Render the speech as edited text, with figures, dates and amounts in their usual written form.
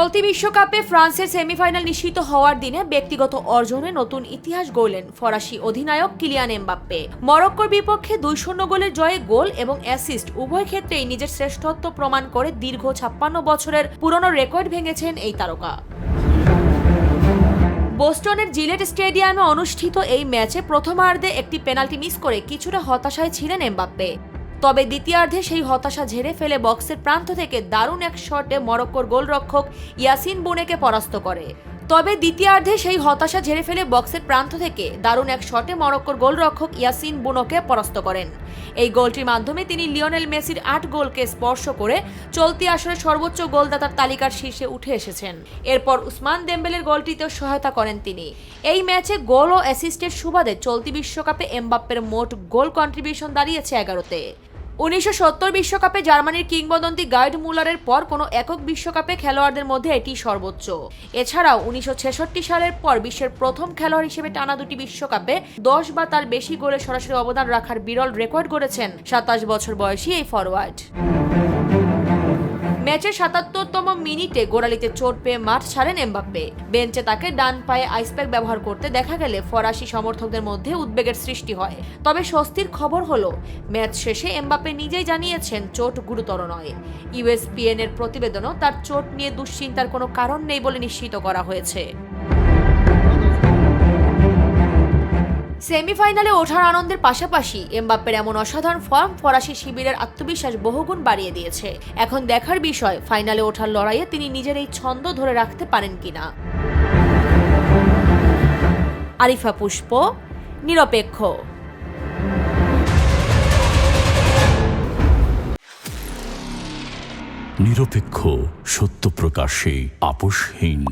চলতি বিশ্বকাপে ফ্রান্সের সেমিফাইনাল নিশ্চিত হওয়ার দিনে ব্যক্তিগত অর্জনে নতুন ইতিহাস গড়লেন ফরাসি অধিনায়ক কিলিয়ান এমবাপ্পে। মরক্কোর বিপক্ষে 2-0 গোলের জয়ে গোল এবং অ্যাসিস্ট উভয় ক্ষেত্রেই নিজের শ্রেষ্ঠত্ব প্রমাণ করে দীর্ঘ 56 বছরের পুরনো রেকর্ড ভেঙেছেন এই তারকা। বোস্টনের জিলেট স্টেডিয়ামে অনুষ্ঠিত এই ম্যাচে প্রথমার্ধে একটি পেনাল্টি মিস করে কিছুটা হতাশায় ছিলেন এমবাপ্পে। তবে দ্বিতীয়ার্ধে সেই হতাশা ঝেড়ে ফেলে বক্সের প্রান্ত থেকে দারুণ এক শটে মরক্কোর গোলরক্ষক ইয়াসিন বুনেকে পরাস্ত করে। এই গোলটির মাধ্যমে তিনি লিওনেল মেসির 8 গোলকে স্পর্শ করে চলতি আসরে সর্বোচ্চ গোলদাতার তালিকার শীর্ষে উঠে এসেছেন। এরপর উসমান দেম্বেলের গোলটিতেও সহায়তা করেন তিনি। এই ম্যাচে গোল ও অ্যাসিস্টের সুবাদে চলতি বিশ্বকাপে এমবাপ্পের মোট গোল কন্ট্রিবিউশন দাঁড়িয়েছে 11-তে। 1970 বিশ্বকাপে জার্মানির কিংবদন্তি গার্ড মুলারের পর কোনো একক বিশ্বকাপে খেলোয়াড়দের মধ্যে এটি সর্বোচ্চ। এছাড়াও 1966 সালের পর বিশ্বের প্রথম খেলোয়াড় হিসেবে টানা 2টি বিশ্বকাপে 10 বা তার বেশি গোলে সরাসরি অবদান রাখার বিরল রেকর্ড গড়েছেন 27 বছর বয়সী এই ফরওয়ার্ড। ম্যাচের 77তম মিনিটে গোড়ালিতে চোট পেয়ে মাঠ ছাড়েন এমবাপ্পে। বেঞ্চে তাকে ডান পায়ে আইসপ্যাক ব্যবহার করতে দেখা গেলে ফরাসি সমর্থকদের মধ্যে উদ্বেগের সৃষ্টি হয়। তবে স্বস্তির খবর হলো, ম্যাচ শেষে এমবাপ্পে নিজেই জানিয়েছেন চোট গুরুতর নয়। ইউএসপিএন এর প্রতিবেদনও তার চোট নিয়ে দুশ্চিন্তার কোনো কারণ নেই বলে নিশ্চিত করা হয়েছে। সেমিফাইনালে ওঠার আনন্দের পাশাপাশি এমবাপ্পের এমন অসাধারণ ফর্ম ফরাসি শিবিরের আত্মবিশ্বাস বহুগুণ বাড়িয়ে দিয়েছে। এখন দেখার বিষয়, ফাইনালে ওঠার লড়াইয়ে তিনি নিজের এই ছন্দ ধরে রাখতে পারেন কিনা। আরিফা পুষ্প, নিরপেক্ষ। নিরপেক্ষ, সত্য প্রকাশে আপোষহীন।